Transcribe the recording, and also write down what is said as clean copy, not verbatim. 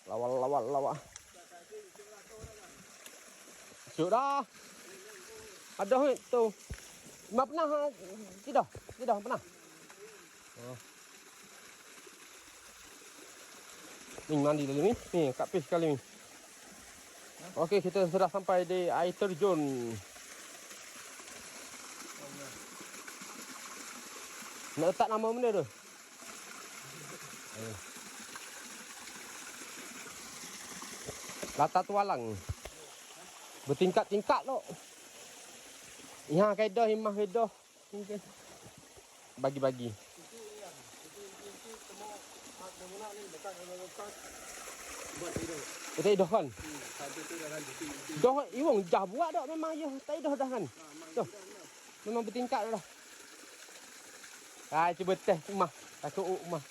Lawak. Sudah. Ada tu. Mak pernah tidak pernah. Oh. Ni mandi dulu ni. Ni kat fish kali ni. Okey, kita sudah sampai di air terjun. Nak letak nama benda tu? Latar tualang. Bertingkat-tingkat tu. Ya, kaedah imah kaedah. Bagi-bagi. Kita idah kan? Dah iwang jah buat dak memang ya tak idah dah kan. Tu. Memang bertingkat dah. Ah, cuba test rumah. Takut rumah.